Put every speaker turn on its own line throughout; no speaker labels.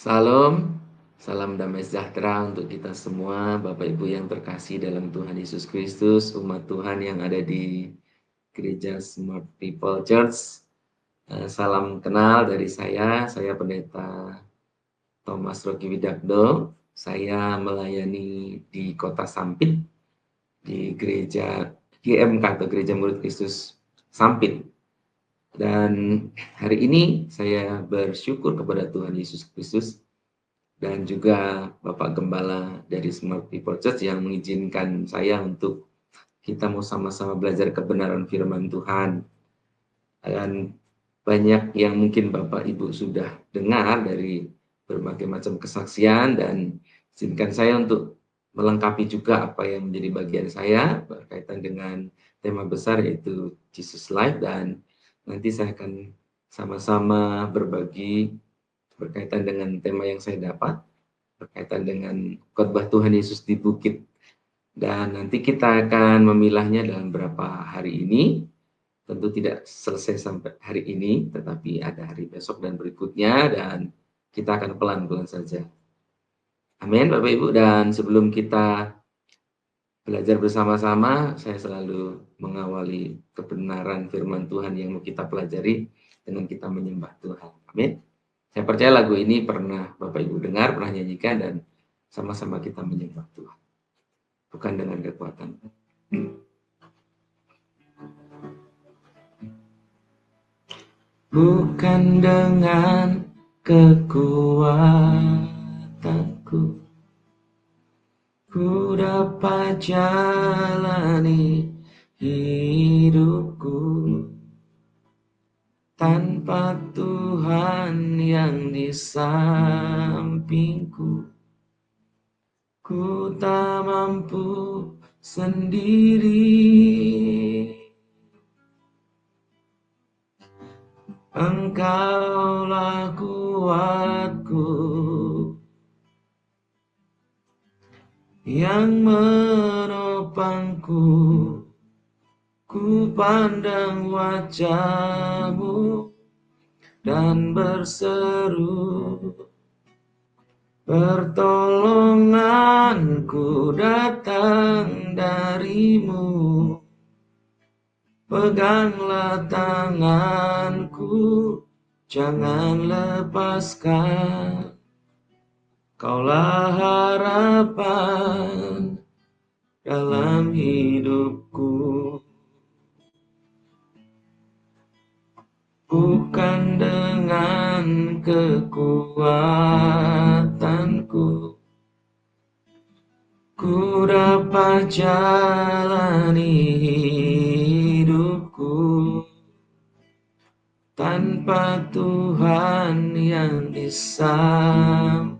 Salam, salam damai sejahtera untuk kita semua, Bapak Ibu yang terkasih dalam Tuhan Yesus Kristus, umat Tuhan yang ada di Gereja Smart People Church. Salam kenal dari saya Pendeta Thomas Rocky Widakdo. Saya melayani di Kota Sampit, di Gereja GMK atau Gereja Murid Kristus Sampit. Dan hari ini saya bersyukur kepada Tuhan Yesus Kristus dan juga Bapak Gembala dari Smart People Church yang mengizinkan saya untuk kita mau sama-sama belajar kebenaran firman Tuhan. Dan banyak yang mungkin Bapak Ibu sudah dengar dari berbagai macam kesaksian, dan izinkan saya untuk melengkapi juga apa yang menjadi bagian saya berkaitan dengan tema besar yaitu Jesus Life, dan nanti saya akan sama-sama berbagi berkaitan dengan tema yang saya dapat berkaitan dengan khotbah Tuhan Yesus di bukit. Dan nanti kita akan memilahnya dalam beberapa hari ini. Tentu tidak selesai sampai hari ini, tetapi ada hari besok dan berikutnya, dan kita akan pelan-pelan saja. Amin, Bapak Ibu. Dan sebelum kita belajar bersama-sama, saya selalu mengawali kebenaran firman Tuhan yang mau kita pelajari dengan kita menyembah Tuhan. Amin. Saya percaya lagu ini pernah Bapak Ibu dengar, pernah nyanyikan, dan sama-sama kita menyembah Tuhan. Bukan dengan kekuatan. Bukan dengan kekuatanku, ku dapat jalani hidupku tanpa Tuhan yang di sampingku. Ku tak mampu sendiri. Engkaulah kuatku yang menopangku. Ku pandang wajah-Mu dan berseru, pertolonganku datang dari-Mu. Peganglah tanganku, jangan lepaskan. Kaulah harapan dalam hidupku. Bukan dengan kekuatanku, ku dapat jalani hidupku tanpa Tuhan yang di sampingku.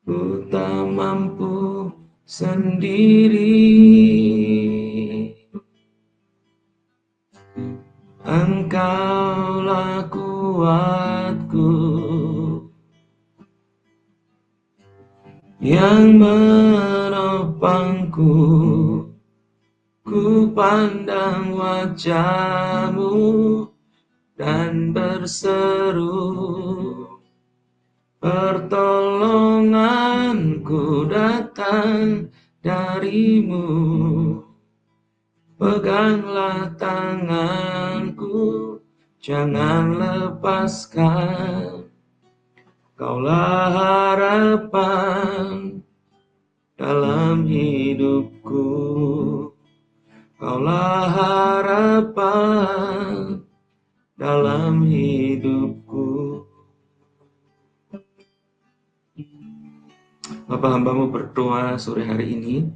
Ku tak mampu sendiri. Engkaulah kuatku yang menopangku. Ku pandang wajah-Mu dan berseru, pertolonganku datang dari-Mu. Peganglah tanganku, jangan lepaskan. Kaulah harapan dalam hidupku. Kaulah harapan dalam hidupku. Bapak, hamba-Mu berdoa sore hari ini,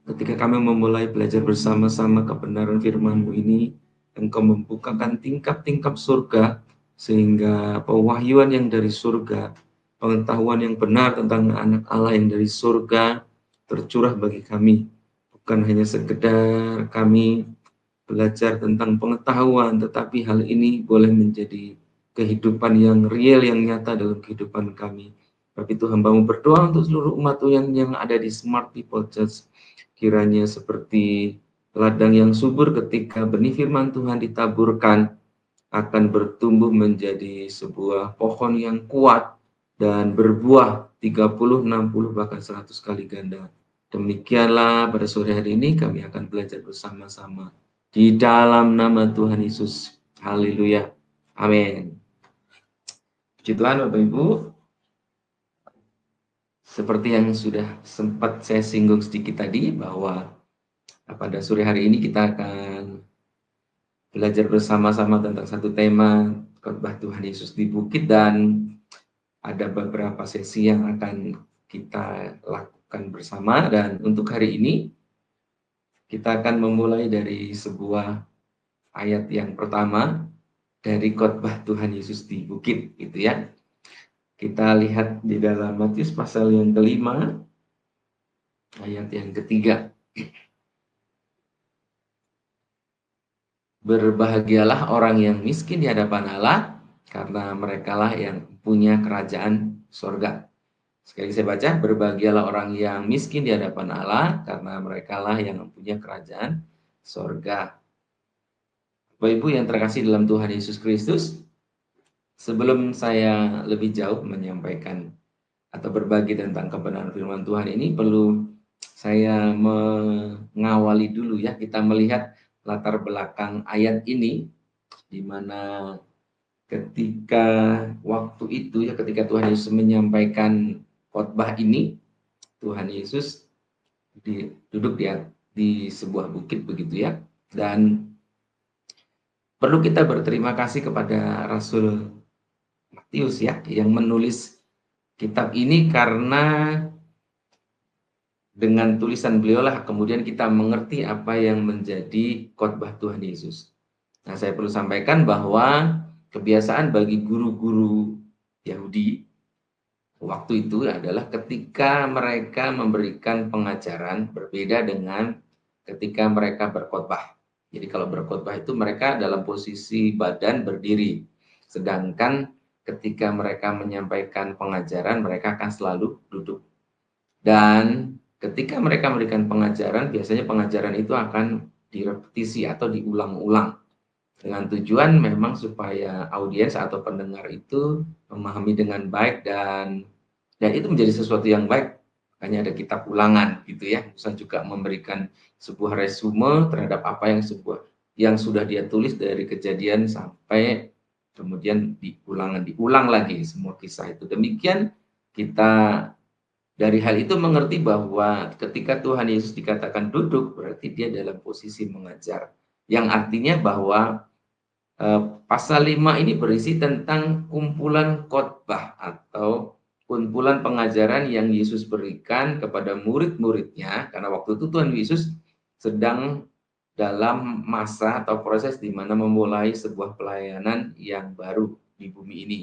ketika kami memulai belajar bersama-sama kebenaran firman-Mu ini, Engkau membukakan tingkap-tingkap surga, sehingga pewahyuan yang dari surga, pengetahuan yang benar tentang anak Allah yang dari surga tercurah bagi kami. Bukan hanya sekedar kami belajar tentang pengetahuan, tetapi hal ini boleh menjadi kehidupan yang real, yang nyata dalam kehidupan kami. Tapi itu hamba-Mu berdoa untuk seluruh umat Tuhan yang ada di Smart People Church, kiranya seperti ladang yang subur ketika benih firman Tuhan ditaburkan, akan bertumbuh menjadi sebuah pohon yang kuat dan berbuah 30, 60, bahkan 100 kali ganda. Demikianlah pada sore hari ini kami akan belajar bersama-sama di dalam nama Tuhan Yesus. Haleluya. Amin. Puji Tuhan Bapak Ibu, seperti yang sudah sempat saya singgung sedikit tadi bahwa pada sore hari ini kita akan belajar bersama-sama tentang satu tema khotbah Tuhan Yesus di bukit, dan ada beberapa sesi yang akan kita lakukan bersama. Dan untuk hari ini kita akan memulai dari sebuah ayat yang pertama dari khotbah Tuhan Yesus di bukit, gitu ya. Kita lihat di dalam Matius pasal yang kelima, ayat yang ketiga. Berbahagialah orang yang miskin di hadapan Allah, karena merekalah yang punya kerajaan sorga. Sekali saya baca, berbahagialah orang yang miskin di hadapan Allah, karena merekalah yang mempunyai kerajaan sorga. Bapak Ibu yang terkasih dalam Tuhan Yesus Kristus, sebelum saya lebih jauh menyampaikan atau berbagi tentang kebenaran firman Tuhan ini, perlu saya mengawali dulu ya, kita melihat latar belakang ayat ini, di mana ketika waktu itu ya, ketika Tuhan Yesus menyampaikan khotbah ini, Tuhan Yesus duduk di sebuah bukit begitu ya. Dan perlu kita berterima kasih kepada Rasul Matius ya, yang menulis kitab ini, karena dengan tulisan beliaulah kemudian kita mengerti apa yang menjadi khotbah Tuhan Yesus. Nah, saya perlu sampaikan bahwa kebiasaan bagi guru-guru Yahudi waktu itu adalah ketika mereka memberikan pengajaran berbeda dengan ketika mereka berkhotbah. Jadi kalau berkhotbah itu mereka dalam posisi badan berdiri. Sedangkan ketika mereka menyampaikan pengajaran, mereka akan selalu duduk. Dan ketika mereka memberikan pengajaran, biasanya pengajaran itu akan direpetisi atau diulang-ulang, dengan tujuan memang supaya audiens atau pendengar itu memahami dengan baik, dan itu menjadi sesuatu yang baik. Makanya ada kitab ulangan gitu ya. Musa juga memberikan sebuah resume terhadap apa yang sudah dia tulis dari kejadian sampai kemudian diulang lagi semua kisah itu. Demikian kita dari hal itu mengerti bahwa ketika Tuhan Yesus dikatakan duduk, berarti dia dalam posisi mengajar. Yang artinya bahwa pasal 5 ini berisi tentang kumpulan khotbah atau kumpulan pengajaran yang Yesus berikan kepada murid-muridnya, karena waktu itu Tuhan Yesus sedang dalam masa atau proses di mana memulai sebuah pelayanan yang baru di bumi ini.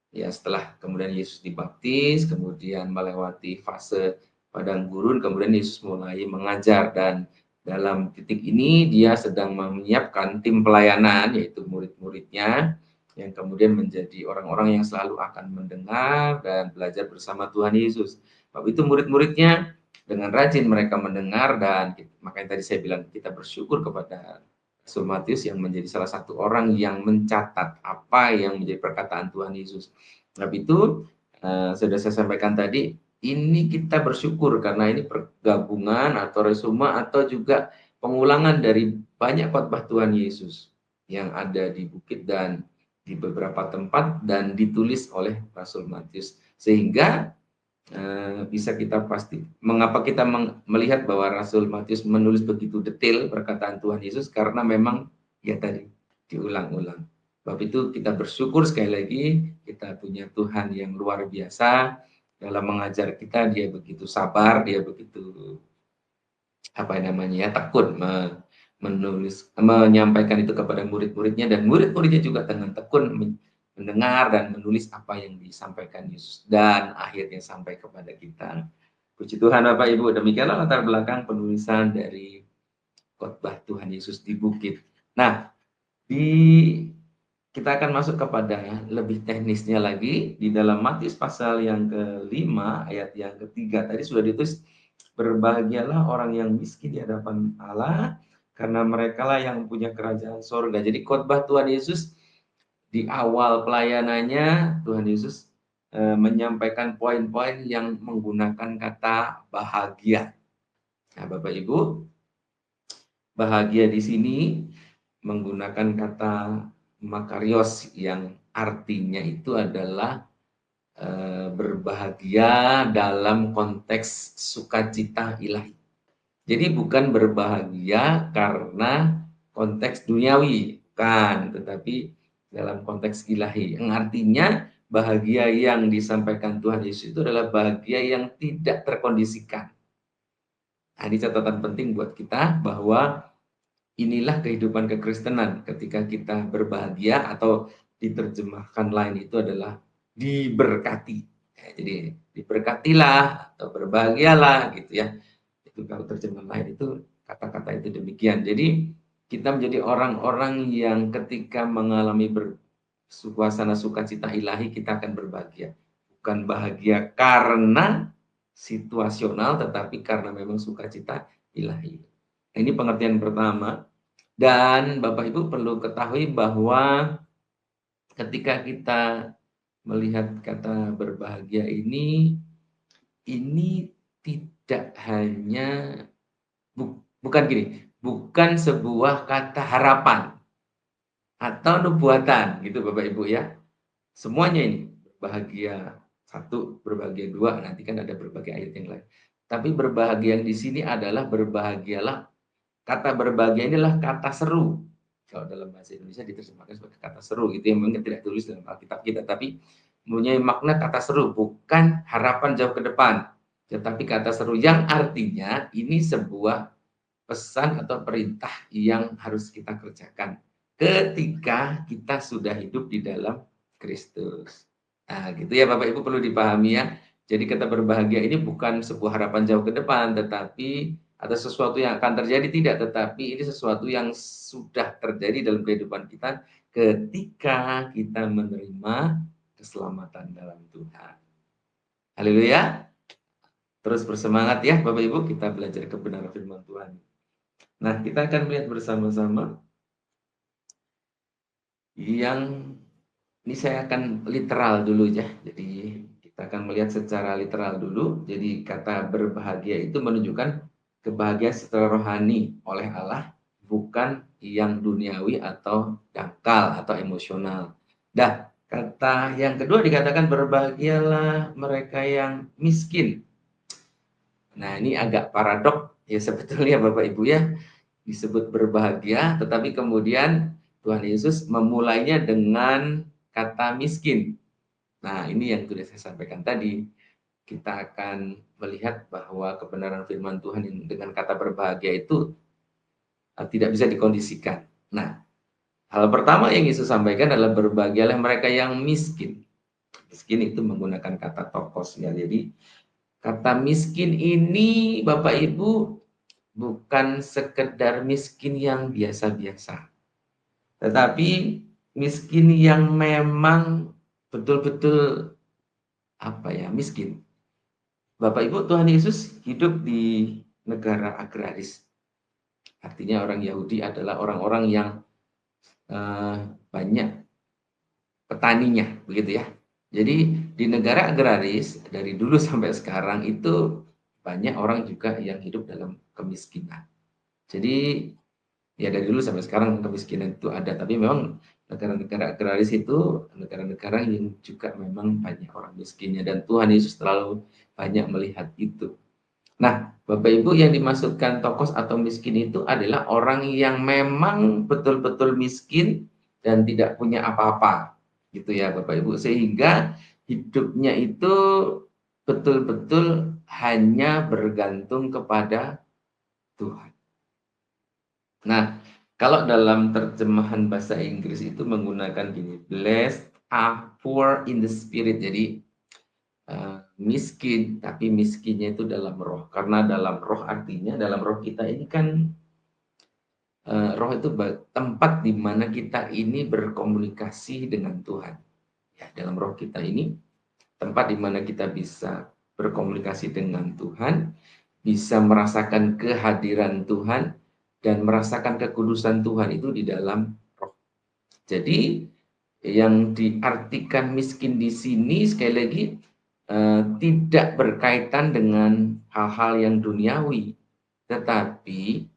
Ya, setelah kemudian Yesus dibaptis, kemudian melewati fase padang gurun, kemudian Yesus mulai mengajar, dan dalam titik ini dia sedang menyiapkan tim pelayanan, yaitu murid-muridnya, yang kemudian menjadi orang-orang yang selalu akan mendengar dan belajar bersama Tuhan Yesus. Sebab itu murid-muridnya dengan rajin mereka mendengar, dan makanya tadi saya bilang kita bersyukur kepada Rasul Matius yang menjadi salah satu orang yang mencatat apa yang menjadi perkataan Tuhan Yesus. Sebab itu sudah saya sampaikan tadi, ini kita bersyukur karena ini pergabungan atau resume atau juga pengulangan dari banyak khotbah Tuhan Yesus yang ada di bukit dan di beberapa tempat dan ditulis oleh Rasul Matius, sehingga bisa kita pasti mengapa kita melihat bahwa Rasul Matius menulis begitu detail perkataan Tuhan Yesus, karena memang ya tadi diulang-ulang. Sebab itu kita bersyukur sekali lagi kita punya Tuhan yang luar biasa dalam mengajar kita. Dia begitu sabar, dia begitu tekun menyampaikan itu kepada murid-muridnya, dan murid-muridnya juga dengan tekun mendengar dan menulis apa yang disampaikan Yesus, dan akhirnya sampai kepada kita. Puji Tuhan Bapak Ibu, demikianlah latar belakang penulisan dari khotbah Tuhan Yesus di bukit. Nah, kita akan masuk kepada lebih teknisnya lagi di dalam Matius pasal yang kelima ayat yang ketiga. Tadi sudah ditulis, berbahagialah orang yang miskin di hadapan Allah, karena merekalah yang punya kerajaan sorga. Jadi khotbah Tuhan Yesus di awal pelayanannya Tuhan Yesus menyampaikan poin-poin yang menggunakan kata bahagia. Nah, Bapak Ibu, bahagia di sini menggunakan kata makarios yang artinya itu adalah berbahagia dalam konteks sukacita ilahi. Jadi bukan berbahagia karena konteks duniawi, bukan, tetapi dalam konteks ilahi. Yang artinya bahagia yang disampaikan Tuhan Yesus itu adalah bahagia yang tidak terkondisikan. Nah, ini catatan penting buat kita bahwa inilah kehidupan kekristenan ketika kita berbahagia atau diterjemahkan lain itu adalah diberkati. Ya, jadi diberkatilah atau berbahagialah gitu ya. Itu kalau terjemahan lain itu kata-kata itu demikian. Jadi kita menjadi orang-orang yang ketika mengalami suasana sukacita ilahi kita akan berbahagia. Bukan bahagia karena situasional tetapi karena memang sukacita ilahi. Ini pengertian pertama. Dan Bapak Ibu perlu ketahui bahwa ketika kita melihat kata berbahagia ini tidak hanya bukan gini, bukan sebuah kata harapan atau nubuatan gitu Bapak Ibu ya. Semuanya ini berbahagia satu, berbahagia dua, nanti kan ada berbagai ayat yang lain. Tapi berbahagia yang di sini adalah berbahagialah. Kata berbahagia inilah kata seru. Kalau dalam bahasa Indonesia diterjemahkan sebagai kata seru gitu yang mungkin tidak tulis dalam Alkitab kita, tapi mempunyai makna kata seru, bukan harapan jauh ke depan. Tetapi kata seru yang artinya ini sebuah pesan atau perintah yang harus kita kerjakan ketika kita sudah hidup di dalam Kristus. Nah, gitu ya Bapak Ibu perlu dipahami ya. Jadi kata berbahagia ini bukan sebuah harapan jauh ke depan, tetapi atau sesuatu yang akan terjadi tidak, tetapi ini sesuatu yang sudah terjadi dalam kehidupan kita ketika kita menerima keselamatan dalam Tuhan. Haleluya. Terus bersemangat ya Bapak Ibu, kita belajar kebenaran firman Tuhan. Nah, kita akan melihat bersama-sama yang ini saya akan literal dulu ya. Jadi kita akan melihat secara literal dulu. Jadi kata berbahagia itu menunjukkan kebahagiaan secara rohani oleh Allah, bukan yang duniawi atau dangkal atau emosional. Dah, kata yang kedua dikatakan berbahagialah mereka yang miskin. Nah, ini agak paradok ya sebetulnya Bapak Ibu ya. Disebut berbahagia, tetapi kemudian Tuhan Yesus memulainya dengan kata miskin. Nah, ini yang sudah saya sampaikan tadi. Kita akan melihat bahwa kebenaran firman Tuhan dengan kata berbahagia itu tidak bisa dikondisikan. Nah, hal pertama yang Yesus sampaikan adalah berbahagialah mereka yang miskin. Miskin itu menggunakan kata tokos ya. Jadi kata miskin ini Bapak Ibu bukan sekedar miskin yang biasa-biasa, tetapi miskin yang memang betul-betul miskin. Bapak Ibu, Tuhan Yesus hidup di negara agraris. Artinya orang Yahudi adalah orang-orang yang banyak petaninya, begitu ya. Jadi di negara agraris dari dulu sampai sekarang itu banyak orang juga yang hidup dalam kemiskinan. Jadi ya dari dulu sampai sekarang kemiskinan itu ada, tapi memang negara-negara agraris itu negara-negara yang juga memang banyak orang miskinnya, dan Tuhan Yesus terlalu banyak melihat itu. Nah, Bapak Ibu, yang dimaksudkan tokos atau miskin itu adalah orang yang memang betul-betul miskin dan tidak punya apa-apa, gitu ya Bapak Ibu, sehingga hidupnya itu betul-betul hanya bergantung kepada Tuhan. Nah, kalau dalam terjemahan bahasa Inggris itu menggunakan gini, blessed are poor in the spirit. Jadi miskin, tapi miskinnya itu dalam roh. Karena dalam roh artinya, dalam roh kita ini kan, roh itu tempat di mana kita ini berkomunikasi dengan Tuhan. Ya, dalam roh kita ini, tempat di mana kita bisa berkomunikasi dengan Tuhan, bisa merasakan kehadiran Tuhan, dan merasakan kekudusan Tuhan itu di dalam roh. Jadi, yang diartikan miskin di sini sekali lagi tidak berkaitan dengan hal-hal yang duniawi, tetapi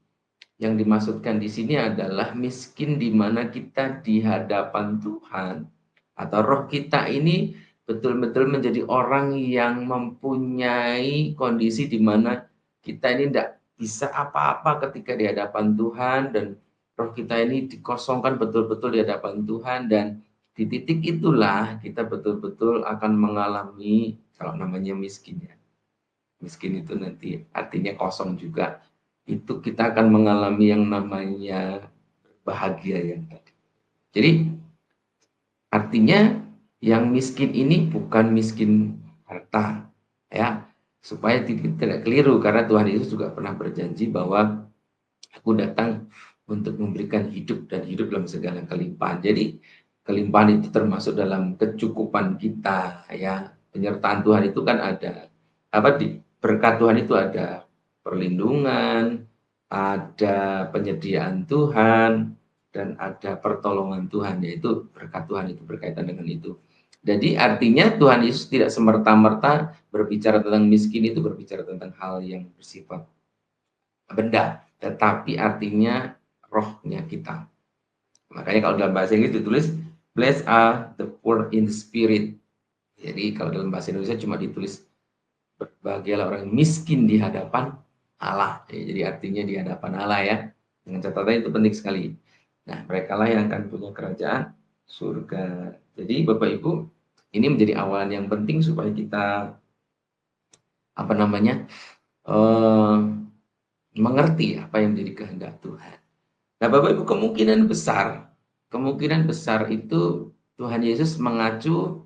yang dimaksudkan di sini adalah miskin di mana kita di hadapan Tuhan atau roh kita ini betul-betul menjadi orang yang mempunyai kondisi di mana kita ini tidak bisa apa-apa ketika di hadapan Tuhan, dan roh kita ini dikosongkan betul-betul di hadapan Tuhan, dan di titik itulah kita betul-betul akan mengalami kalau namanya miskin ya. Miskin itu nanti artinya kosong juga. Itu kita akan mengalami yang namanya bahagia yang tadi. Jadi artinya yang miskin ini bukan miskin harta ya, supaya tidak keliru, karena Tuhan Yesus juga pernah berjanji bahwa aku datang untuk memberikan hidup dan hidup dalam segala kelimpahan. Jadi kelimpahan itu termasuk dalam kecukupan kita ya. Penyertaan Tuhan itu kan ada apa, di berkat Tuhan itu ada perlindungan, ada penyediaan Tuhan, dan ada pertolongan Tuhan, yaitu berkat Tuhan itu berkaitan dengan itu. Jadi artinya Tuhan Yesus tidak semerta-merta berbicara tentang miskin itu berbicara tentang hal yang bersifat benda, tetapi artinya rohnya kita. Makanya kalau dalam bahasa Inggris ditulis blessed are the poor in spirit. Jadi kalau dalam bahasa Indonesia cuma ditulis berbahagialah orang miskin di hadapan Allah. Jadi artinya di hadapan Allah ya. Dengan catatan itu penting sekali. Nah, mereka lah yang akan punya kerajaan surga. Jadi Bapak Ibu, ini menjadi awalan yang penting supaya kita apa namanya mengerti apa yang menjadi kehendak Tuhan. Nah, Bapak Ibu, kemungkinan besar itu Tuhan Yesus mengacu,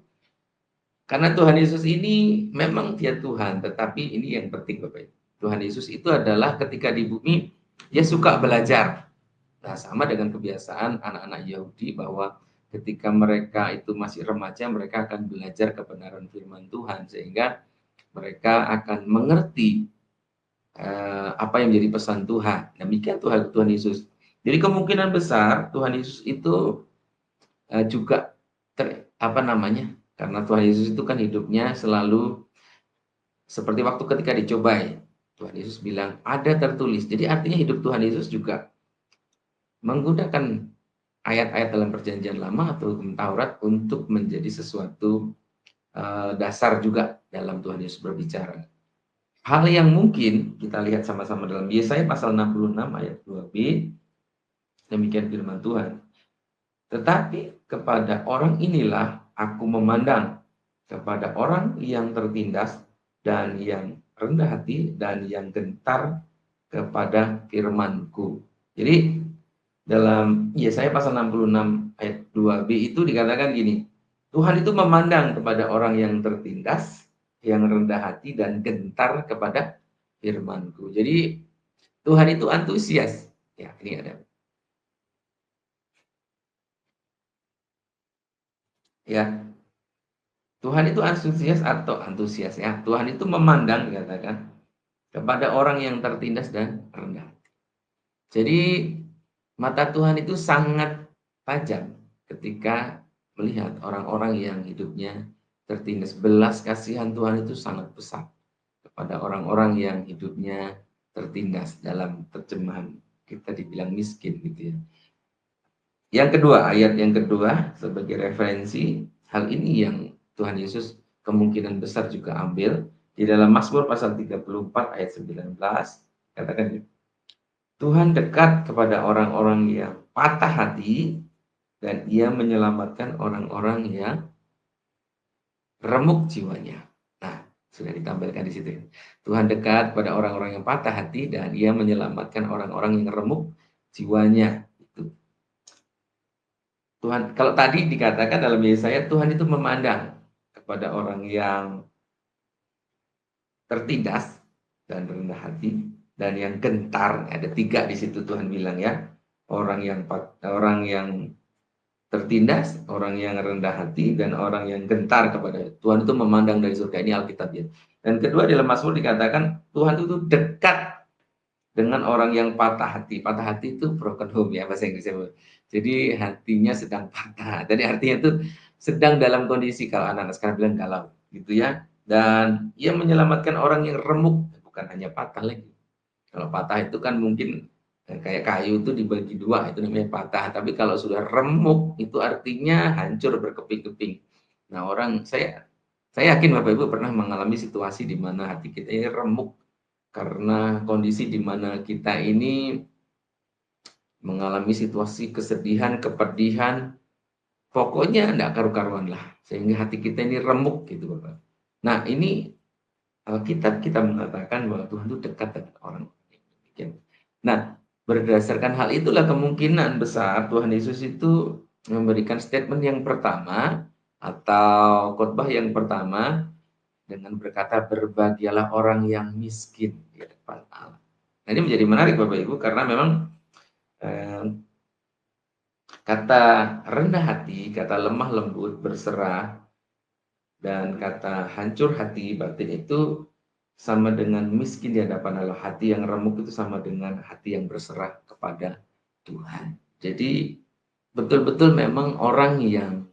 karena Tuhan Yesus ini memang dia Tuhan, tetapi ini yang penting Bapak Ibu. Tuhan Yesus itu adalah ketika di bumi, dia suka belajar. Nah, sama dengan kebiasaan anak-anak Yahudi bahwa ketika mereka itu masih remaja, mereka akan belajar kebenaran firman Tuhan, sehingga mereka akan mengerti apa yang menjadi pesan Tuhan. Demikian Tuhan Yesus. Jadi kemungkinan besar Tuhan Yesus itu juga apa namanya? Karena Tuhan Yesus itu kan hidupnya selalu seperti waktu ketika dicobai. Tuhan Yesus bilang ada tertulis. Jadi artinya hidup Tuhan Yesus juga menggunakan ayat-ayat dalam Perjanjian Lama atau hukum Taurat untuk menjadi sesuatu dasar juga dalam Tuhan Yesus berbicara. Hal yang mungkin kita lihat sama-sama dalam Yesaya pasal 66 ayat 2b, demikian firman Tuhan. Tetapi kepada orang inilah aku memandang, kepada orang yang tertindas dan yang rendah hati dan yang gentar kepada firman-Ku. Jadi dalam Yesaya pasal 66 ayat 2b itu dikatakan gini, Tuhan itu memandang kepada orang yang tertindas, yang rendah hati dan gentar kepada firman-Ku. Jadi Tuhan itu antusias. Ya, ini ada. Ya, Tuhan itu antusias ya. Tuhan itu memandang dikatakan kepada orang yang tertindas dan rendah. Jadi mata Tuhan itu sangat tajam ketika melihat orang-orang yang hidupnya tertindas. Belas kasihan Tuhan itu sangat besar kepada orang-orang yang hidupnya tertindas, dalam terjemahan kita dibilang miskin gitu ya. Yang kedua, ayat yang kedua sebagai referensi, hal ini yang Tuhan Yesus kemungkinan besar juga ambil di dalam Mazmur pasal 34 ayat 19, katakan Tuhan dekat kepada orang-orang yang patah hati dan ia menyelamatkan orang-orang yang remuk jiwanya. Nah, sudah ditampilkan di situ. Tuhan dekat pada orang-orang yang patah hati dan ia menyelamatkan orang-orang yang remuk jiwanya. Itu. Tuhan, kalau tadi dikatakan dalam Yesaya, Tuhan itu memandang kepada orang yang tertindas dan rendah hati dan yang gentar. Ada tiga di situ Tuhan bilang ya. Orang yang tertindas, orang yang rendah hati, dan orang yang gentar kepada Tuhan itu memandang dari surga. Ini Alkitab ya. Dan kedua dalam Mazmur dikatakan Tuhan itu dekat dengan orang yang patah hati. Patah hati itu broken home ya bahasa Inggrisnya. Jadi hatinya sedang patah. Jadi artinya itu sedang dalam kondisi, kalau anak-anak sekarang bilang galau gitu ya. Dan ia menyelamatkan orang yang remuk, bukan hanya patah lagi. Kalau patah itu kan mungkin kayak kayu itu dibagi dua, itu namanya patah. Tapi kalau sudah remuk itu artinya hancur berkeping-keping. Nah, saya yakin Bapak Ibu pernah mengalami situasi di mana hati kita ini remuk karena kondisi di mana kita ini mengalami situasi kesedihan, kepedihan, pokoknya enggak karu-karuan lah, sehingga hati kita ini remuk gitu Bapak. Nah, ini Alkitab kita mengatakan bahwa Tuhan itu dekat dengan orang yang demikian. Nah, berdasarkan hal itulah kemungkinan besar Tuhan Yesus itu memberikan statement yang pertama atau khotbah yang pertama dengan berkata, berbahagialah orang yang miskin di hadapan Allah. Nah, ini menjadi menarik Bapak Ibu karena memang eh, kata rendah hati, kata lemah lembut, berserah, dan kata hancur hati batin itu sama dengan miskin di hadapan Allah. Hati yang remuk itu sama dengan hati yang berserah kepada Tuhan. Jadi betul-betul memang orang yang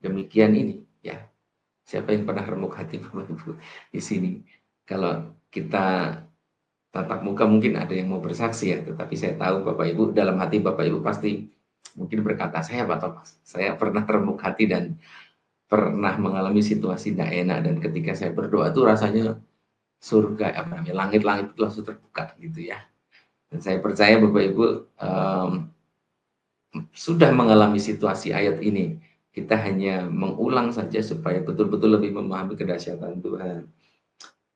demikian ini ya. Siapa yang pernah remuk hati Bapak Ibu di sini? Kalau kita tatap muka mungkin ada yang mau bersaksi ya, tetapi saya tahu Bapak Ibu, dalam hati Bapak Ibu pasti mungkin berkata, saya Pak Thomas, saya pernah remuk hati dan pernah mengalami situasi tidak enak, dan ketika saya berdoa itu rasanya surga, apa namanya, langit-langit itu langsung terbuka gitu ya. Dan saya percaya Bapak Ibu sudah mengalami situasi ayat ini. Kita hanya mengulang saja supaya betul-betul lebih memahami kedahsyatan Tuhan.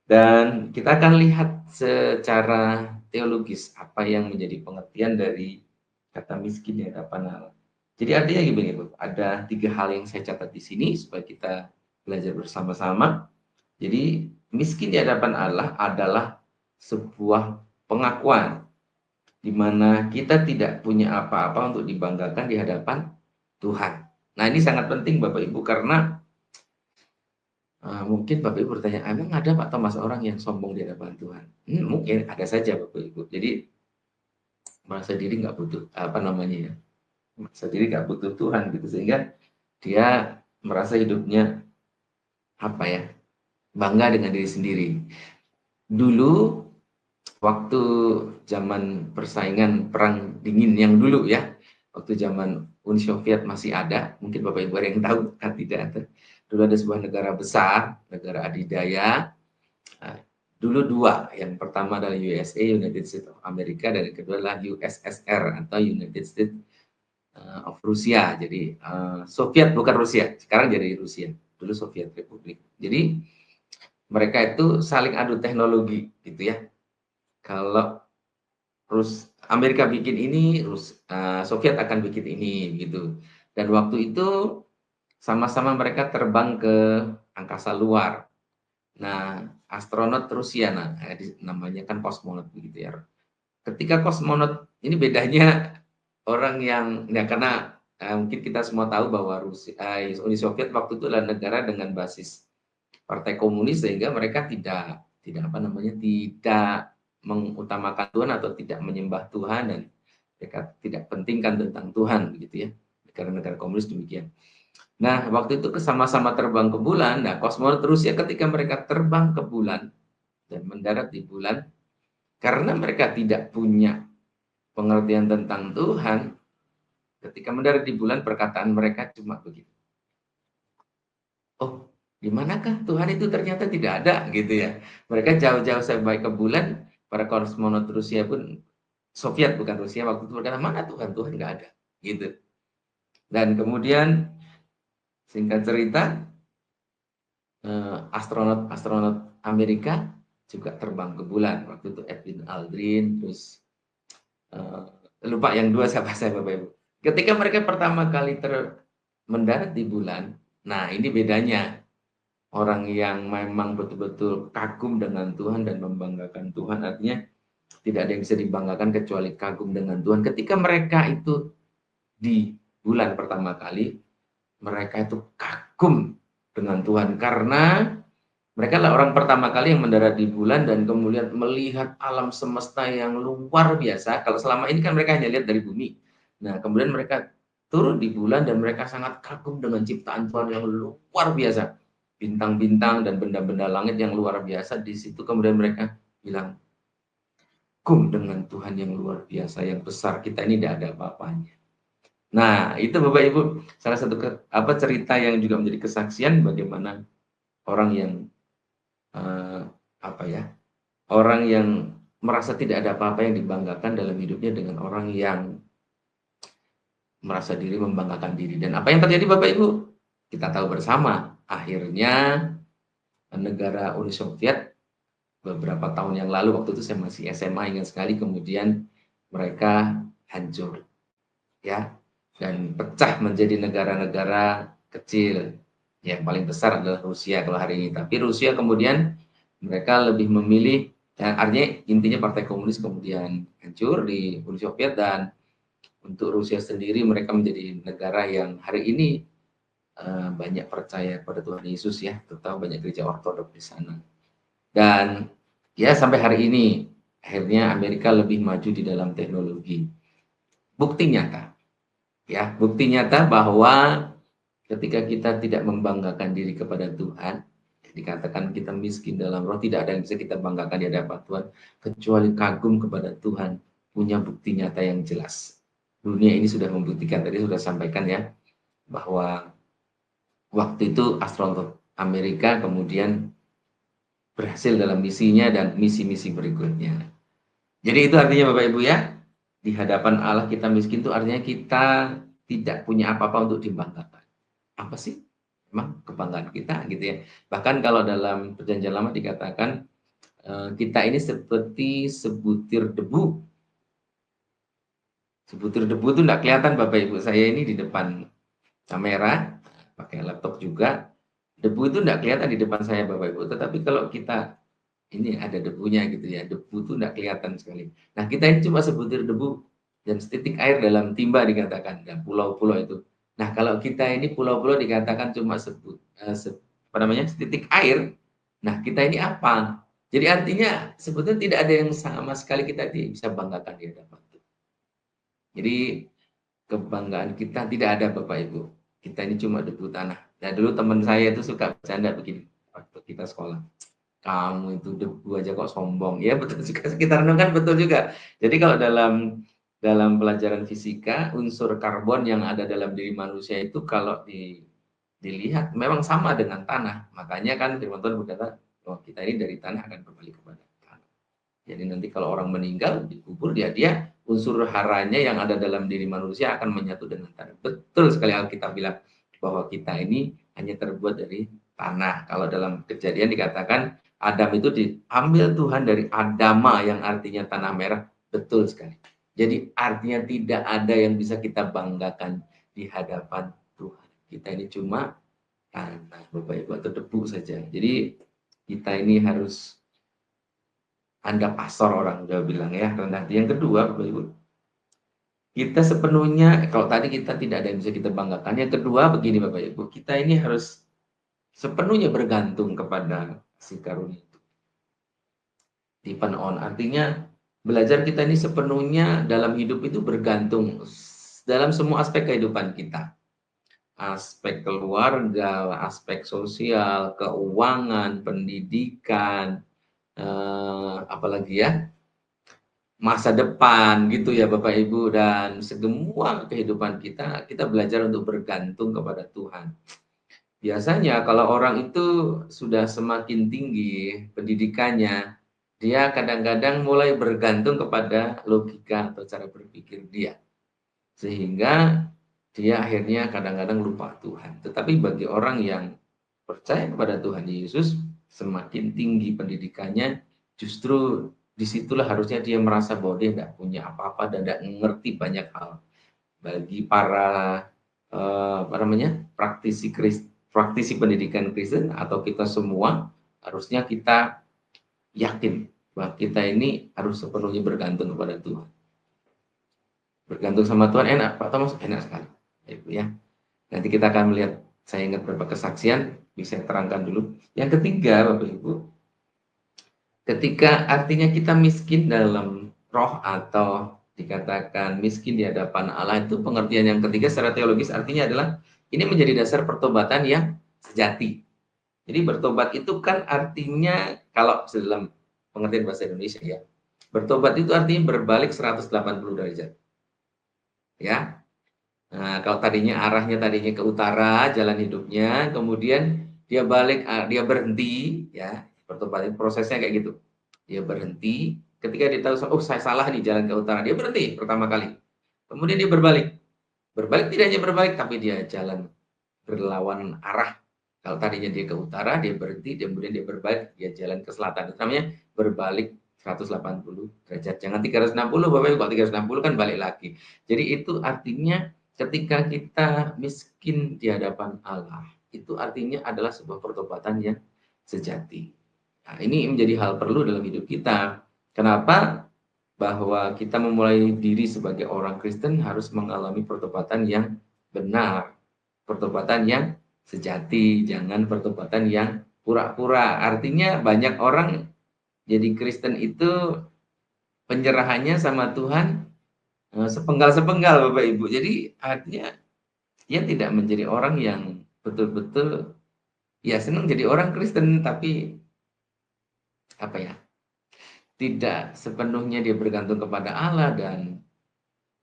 Dan kita akan lihat secara teologis apa yang menjadi pengertian dari kata miskin di hadapan Allah. Jadi artinya gini, Bu, ada 3 hal yang saya catat di sini supaya kita belajar bersama-sama. Jadi miskin di hadapan Allah adalah sebuah pengakuan di mana kita tidak punya apa-apa untuk dibanggakan di hadapan Tuhan. Nah, ini sangat penting Bapak Ibu karena mungkin Bapak Ibu bertanya, emang ada Pak Thomas orang yang sombong di hadapan Tuhan? Mungkin ada saja Bapak Ibu. Jadi merasa diri nggak butuh apa namanya ya, merasa diri nggak butuh Tuhan gitu, sehingga dia merasa hidupnya apa ya, bangga dengan diri sendiri. Dulu waktu zaman persaingan perang dingin yang dulu ya, waktu zaman Uni Soviet masih ada, mungkin Bapak Ibu ada yang tahu kan, tidak ada. Dulu ada sebuah negara besar, negara adidaya. Nah, dulu dua, yang pertama adalah USA, United States of America, dan yang kedua adalah USSR atau United States of Rusia. Jadi Soviet bukan Rusia, sekarang jadi Rusia. Dulu Soviet Republik. Jadi mereka itu saling adu teknologi gitu ya. Kalau Amerika bikin ini, Soviet akan bikin ini gitu. Dan waktu itu sama-sama mereka terbang ke angkasa luar. Nah, astronot Rusia, namanya kan kosmonot begitu ya. Ketika kosmonot ini bedanya orang yang ya karena mungkin kita semua tahu bahwa Uni Soviet waktu itu adalah negara dengan basis partai komunis, sehingga mereka tidak apa namanya, tidak mengutamakan Tuhan atau tidak menyembah Tuhan, dan mereka tidak pentingkan tentang Tuhan begitu ya. Negara-negara komunis demikian. Nah, waktu itu sama-sama terbang ke bulan. Nah, kosmonot Rusia ketika mereka terbang ke bulan dan mendarat di bulan, karena mereka tidak punya pengertian tentang Tuhan, ketika mendarat di bulan perkataan mereka cuma begitu. Oh, di manakah Tuhan itu? Ternyata tidak ada gitu ya. Mereka jauh-jauh sampai ke bulan, para kosmonot Rusia pun, Soviet bukan Rusia, waktu itu berkata, mana Tuhan? Tuhan nggak ada gitu. Dan kemudian singkat cerita, astronot Amerika juga terbang ke bulan. Waktu itu Edwin Aldrin, terus lupa yang dua siapa saya Bapak Ibu. Ketika mereka pertama kali mendarat di bulan, nah ini bedanya. Orang yang memang betul-betul kagum dengan Tuhan dan membanggakan Tuhan, artinya tidak ada yang bisa dibanggakan kecuali kagum dengan Tuhan. Ketika mereka itu di bulan pertama kali, mereka itu kagum dengan Tuhan karena Mereka lah orang pertama kali yang mendarat di bulan dan kemudian melihat alam semesta yang luar biasa. Kalau selama ini kan mereka hanya lihat dari bumi. Nah, kemudian mereka turun di bulan dan mereka sangat kagum dengan ciptaan Tuhan yang luar biasa. Bintang-bintang dan benda-benda langit yang luar biasa. Di situ kemudian mereka bilang, kagum dengan Tuhan yang luar biasa, yang besar. Kita ini tidak ada apa-apanya. Nah, itu Bapak Ibu, salah satu cerita yang juga menjadi kesaksian bagaimana orang yang eh, apa ya, orang yang merasa tidak ada apa-apa yang dibanggakan dalam hidupnya dengan orang yang merasa diri membanggakan diri. Dan apa yang terjadi Bapak Ibu? Kita tahu bersama, akhirnya negara Uni Soviet beberapa tahun yang lalu, waktu itu saya masih SMA, ingat sekali, kemudian mereka hancur, ya, dan pecah menjadi negara-negara kecil. Yang paling besar adalah Rusia kalau hari ini. Tapi Rusia kemudian mereka lebih memilih, ya, artinya intinya Partai Komunis kemudian hancur di Uni Soviet, dan untuk Rusia sendiri mereka menjadi negara yang hari ini banyak percaya pada Tuhan Yesus, ya, terutama banyak gereja ortodok di sana. Dan ya sampai hari ini akhirnya Amerika lebih maju di dalam teknologi. Bukti nyata, ya, bukti nyata bahwa ketika kita tidak membanggakan diri kepada Tuhan, dikatakan kita miskin dalam roh, tidak ada yang bisa kita banggakan di hadapan Tuhan kecuali kagum kepada Tuhan, punya bukti nyata yang jelas. Dunia ini sudah membuktikan, tadi sudah sampaikan, ya, bahwa waktu itu astronot Amerika kemudian berhasil dalam misinya dan misi-misi berikutnya. Jadi itu artinya Bapak Ibu, ya, di hadapan Allah kita miskin itu artinya kita tidak punya apa-apa untuk dibanggakan. Apa sih memang kebanggaan kita, gitu ya. Bahkan kalau dalam perjanjian lama dikatakan kita ini seperti sebutir debu. Sebutir debu itu tidak kelihatan Bapak Ibu. Saya ini di depan kamera, pakai laptop juga. Debu itu tidak kelihatan di depan saya Bapak Ibu. Tetapi kalau kita ini ada debunya, gitu ya. Debu itu tidak kelihatan sekali. Nah, kita ini cuma sebutir debu dan setitik air dalam timba dikatakan, dan pulau-pulau itu. Nah, kalau kita ini pulau-pulau dikatakan cuma setitik air. Nah, kita ini apa? Jadi artinya sebetulnya tidak ada yang sama sekali kita bisa banggakan di hadapan Tuhan. Jadi kebanggaan kita tidak ada Bapak Ibu. Kita ini cuma debu tanah. Nah, dulu teman saya itu suka bercanda begini waktu kita sekolah. Kamu itu debu aja kok sombong. Ya betul juga, sekitar kan betul juga. Jadi kalau dalam dalam pelajaran fisika, unsur karbon yang ada dalam diri manusia itu kalau dilihat memang sama dengan tanah. Makanya kan firman Tuhan berkata, oh, kita ini dari tanah akan kembali kepada tanah. Jadi nanti kalau orang meninggal dikubur, dia unsur haranya yang ada dalam diri manusia akan menyatu dengan tanah. Betul sekali Alkitab bilang bahwa kita ini hanya terbuat dari tanah. Kalau dalam Kejadian dikatakan Adam itu diambil Tuhan dari Adama yang artinya tanah merah. Betul sekali. Jadi artinya tidak ada yang bisa kita banggakan di hadapan Tuhan. Kita ini cuma tanah, Bapak Ibu, atau debu saja. Jadi kita ini harus anda pasor, orang Jawa bilang, ya, rendah. Yang kedua Bapak Ibu, kita sepenuhnya, kalau tadi kita tidak ada yang bisa kita banggakan. Yang kedua begini Bapak Ibu, kita ini harus sepenuhnya bergantung kepada si karunia itu. Depend on, artinya belajar kita ini sepenuhnya dalam hidup itu bergantung dalam semua aspek kehidupan kita. Aspek keluarga, aspek sosial, keuangan, pendidikan, apalagi, ya, masa depan, gitu ya Bapak Ibu, dan semua kehidupan kita, kita belajar untuk bergantung kepada Tuhan. Biasanya kalau orang itu sudah semakin tinggi pendidikannya, dia kadang-kadang mulai bergantung kepada logika atau cara berpikir dia. Sehingga dia akhirnya kadang-kadang lupa Tuhan. Tetapi bagi orang yang percaya kepada Tuhan Yesus, semakin tinggi pendidikannya, justru disitulah harusnya dia merasa bahwa dia tidak punya apa-apa dan tidak mengerti banyak hal. Bagi para praktisi pendidikan Kristen atau kita semua, harusnya kita yakin bahwa kita ini harus sepenuhnya bergantung kepada Tuhan. Bergantung sama Tuhan enak, Pak Thomas, enak sekali. Itu, ya. Nanti kita akan melihat, saya ingat beberapa kesaksian bisa terangkan dulu. Yang ketiga, Bapak Ibu, ketika artinya kita miskin dalam roh atau dikatakan miskin di hadapan Allah, itu pengertian yang ketiga secara teologis artinya adalah ini menjadi dasar pertobatan yang sejati. Jadi bertobat itu kan artinya kalau dalam pengertian bahasa Indonesia ya, bertobat itu artinya berbalik 180 derajat. Ya. Nah, kalau tadinya arahnya tadinya ke utara jalan hidupnya, kemudian dia balik, dia berhenti, ya, pertobatan prosesnya kayak gitu. Dia berhenti, ketika dia tahu, oh saya salah nih jalan ke utara, dia berhenti pertama kali. Kemudian dia berbalik. Berbalik tidak hanya berbalik, tapi dia jalan berlawan arah. Kalau tadinya dia ke utara, dia berhenti, kemudian dia berbalik, dia jalan ke selatan. Itu namanya berbalik 180 derajat. Jangan 360, Bapak Ibu, kalau 360 kan balik lagi. Jadi itu artinya ketika kita miskin di hadapan Allah, itu artinya adalah sebuah pertobatan yang sejati. Nah, ini menjadi hal perlu dalam hidup kita. Kenapa? Bahwa kita memulai diri sebagai orang Kristen harus mengalami pertobatan yang benar, pertobatan yang sejati, jangan pertobatan yang pura-pura. Artinya banyak orang jadi Kristen itu penyerahannya sama Tuhan sepenggal-sepenggal, Bapak Ibu. Jadi artinya dia tidak menjadi orang yang betul-betul ya senang jadi orang Kristen, tapi apa ya, tidak sepenuhnya dia bergantung kepada Allah. Dan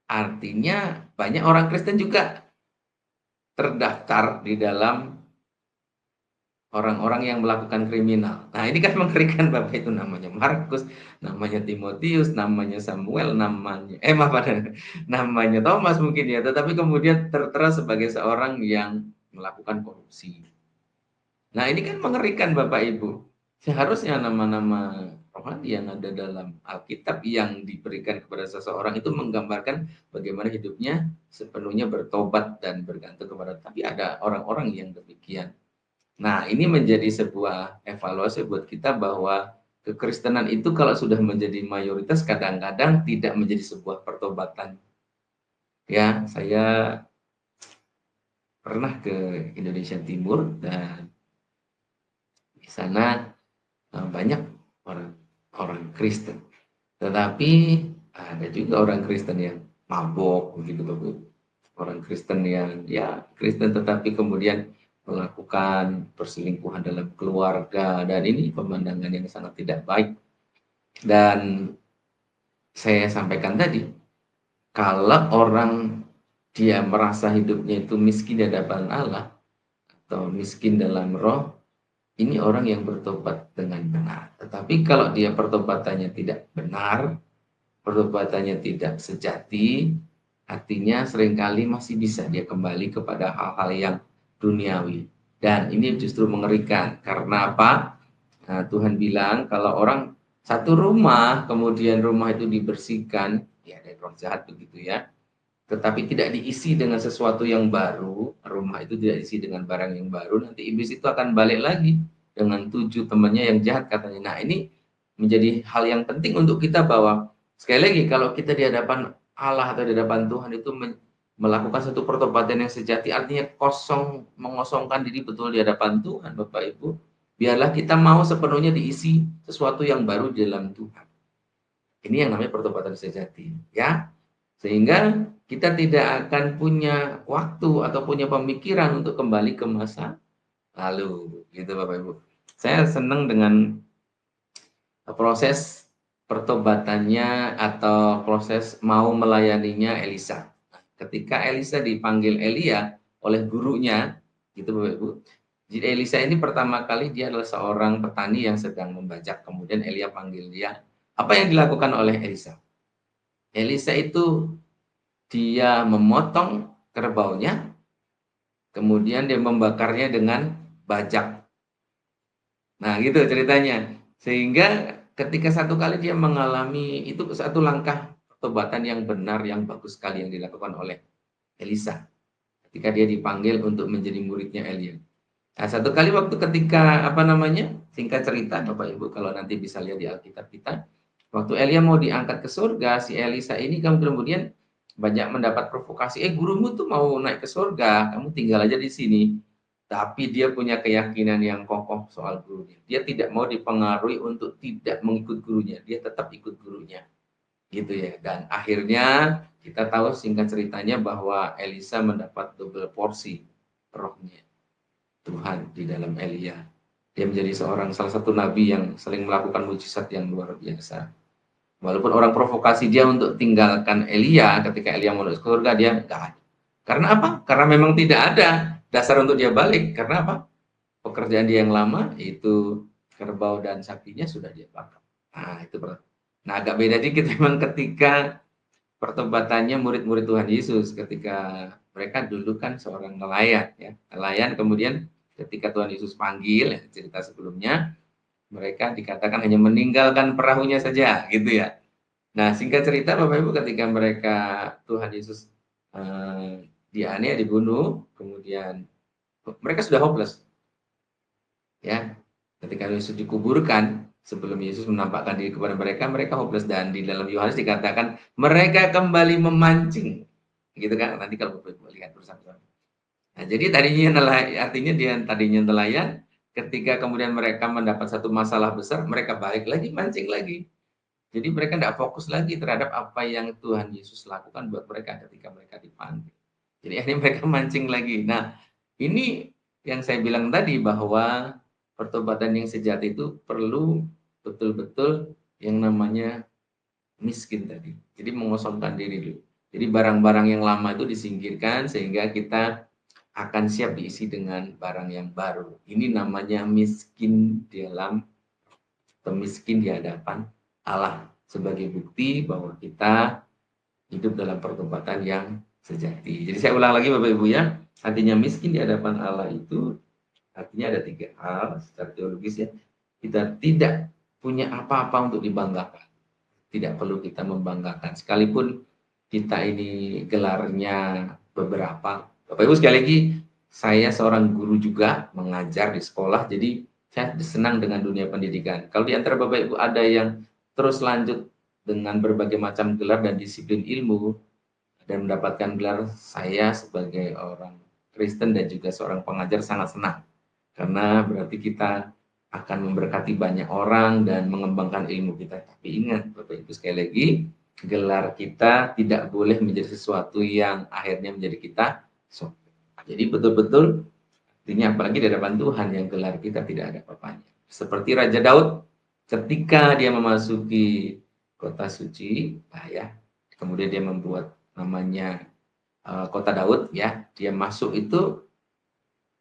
artinya banyak orang Kristen juga terdaftar di dalam orang-orang yang melakukan kriminal. Nah, ini kan mengerikan, Bapak, itu namanya Markus, namanya Timotius, namanya Samuel, maaf ada namanya Thomas mungkin ya, tetapi kemudian tertera sebagai seorang yang melakukan korupsi. Nah, ini kan mengerikan, Bapak Ibu. Seharusnya nama-nama rohani yang ada dalam Alkitab yang diberikan kepada seseorang itu menggambarkan bagaimana hidupnya sepenuhnya bertobat dan bergantung kepada, tapi ada orang-orang yang demikian. Nah, ini menjadi sebuah evaluasi buat kita bahwa kekristenan itu kalau sudah menjadi mayoritas kadang-kadang tidak menjadi sebuah pertobatan. Ya, saya pernah ke Indonesia Timur dan di sana banyak orang orang Kristen. Tetapi ada juga orang Kristen yang mabok begitu, Bapak. Orang Kristen yang ya Kristen tetapi kemudian melakukan perselingkuhan dalam keluarga, dan ini pemandangan yang sangat tidak baik. Dan saya sampaikan tadi, kalau orang dia merasa hidupnya itu miskin di hadapan Allah atau miskin dalam roh, ini orang yang bertobat dengan benar. Tetapi kalau dia pertobatannya tidak benar, pertobatannya tidak sejati, artinya seringkali masih bisa dia kembali kepada hal-hal yang duniawi. Dan ini justru mengerikan. Karena apa? Nah, Tuhan bilang kalau orang satu rumah, kemudian rumah itu dibersihkan, ya dari roh jahat begitu ya, tetapi tidak diisi dengan sesuatu yang baru, rumah itu tidak diisi dengan barang yang baru, nanti iblis itu akan balik lagi dengan 7 temannya yang jahat katanya. Nah, ini menjadi hal yang penting untuk kita bahwa sekali lagi kalau kita di hadapan Allah atau di hadapan Tuhan itu melakukan satu pertobatan yang sejati, artinya mengosongkan diri betul di hadapan Tuhan, Bapak Ibu. Biarlah kita mau sepenuhnya diisi sesuatu yang baru di dalam Tuhan. Ini yang namanya pertobatan sejati, ya. Sehingga kita tidak akan punya waktu atau punya pemikiran untuk kembali ke masa lalu, gitu Bapak Ibu. Saya senang dengan proses pertobatannya atau proses mau melayaninya Elisa. Ketika Elisa dipanggil Elia oleh gurunya, gitu Bapak Ibu. Jadi Elisa ini pertama kali dia adalah seorang petani yang sedang membajak. Kemudian Elia panggil dia. Apa yang dilakukan oleh Elisa? Elisa itu dia memotong kerbaunya, kemudian dia membakarnya dengan bajak. Nah, gitu ceritanya. Sehingga ketika satu kali dia mengalami itu satu langkah pertobatan yang benar, yang bagus sekali yang dilakukan oleh Elisa. Ketika dia dipanggil untuk menjadi muridnya Elia. Nah, satu kali waktu ketika singkat cerita Bapak Ibu kalau nanti bisa lihat di Alkitab kita, waktu Elia mau diangkat ke surga, si Elisa ini kemudian banyak mendapat provokasi, gurumu tuh mau naik ke surga, kamu tinggal aja di sini. tapi dia punya keyakinan yang kokoh soal gurunya. Dia tidak mau dipengaruhi untuk tidak mengikut gurunya, dia tetap ikut gurunya. Gitu ya. Dan akhirnya kita tahu singkat ceritanya bahwa Elisa mendapat double porsi rohnya Tuhan di dalam Elia. Dia menjadi salah satu nabi yang sering melakukan mujizat yang luar biasa. Walaupun orang provokasi dia untuk tinggalkan Elia ketika Elia mau ke surga, dia enggak ada. Karena apa? Karena memang tidak ada dasar untuk dia balik. Karena apa? Pekerjaan dia yang lama itu kerbau dan sapinya sudah dia bakar. Nah, itu nah agak beda dikit memang ketika pertobatannya murid-murid Tuhan Yesus ketika mereka dulu kan seorang nelayan ya. Nelayan kemudian ketika Tuhan Yesus panggil ya, cerita sebelumnya mereka dikatakan hanya meninggalkan perahunya saja gitu ya. Nah, singkat cerita Bapak Ibu ketika mereka Tuhan Yesus dianiaya, dibunuh, kemudian mereka sudah hopeless. Ya. Ketika Yesus dikuburkan, sebelum Yesus menampakkan diri kepada mereka, mereka hopeless dan di dalam Yohanes dikatakan mereka kembali memancing. Gitu kan? Nanti kalau Bapak Ibu lihat bersama-sama. Nah, jadi tadinya nelayan, artinya dia tadinya nelayan, ketika kemudian mereka mendapat satu masalah besar, mereka balik lagi mancing lagi. Jadi mereka tidak fokus lagi terhadap apa yang Tuhan Yesus lakukan buat mereka ketika mereka dipanggil. Jadi akhirnya mereka mancing lagi. Nah, ini yang saya bilang tadi bahwa pertobatan yang sejati itu perlu betul-betul yang namanya miskin tadi. Jadi mengosongkan diri dulu. Jadi barang-barang yang lama itu disingkirkan sehingga kita akan siap diisi dengan barang yang baru. Ini namanya miskin dalam atau miskin di hadapan Allah sebagai bukti bahwa kita hidup dalam pertobatan yang sejati. Jadi saya ulang lagi Bapak Ibu ya, artinya miskin di hadapan Allah itu artinya ada 3 hal secara teologis ya. Kita tidak punya apa-apa untuk dibanggakan. Tidak perlu kita membanggakan. Sekalipun kita ini gelarnya beberapa. Bapak Ibu sekali lagi, saya seorang guru juga mengajar di sekolah, jadi saya senang dengan dunia pendidikan. Kalau di antara Bapak Ibu ada yang terus lanjut dengan berbagai macam gelar dan disiplin ilmu, dan mendapatkan gelar, saya sebagai orang Kristen dan juga seorang pengajar sangat senang. Karena berarti kita akan memberkati banyak orang dan mengembangkan ilmu kita. Tapi ingat Bapak Ibu sekali lagi, gelar kita tidak boleh menjadi sesuatu yang akhirnya menjadi kita sombong. Jadi betul-betul artinya apalagi di hadapan Tuhan yang gelar kita tidak ada apa-apanya. Seperti Raja Daud ketika dia memasuki kota suci, ya, kemudian dia membuat namanya kota Daud ya, dia masuk itu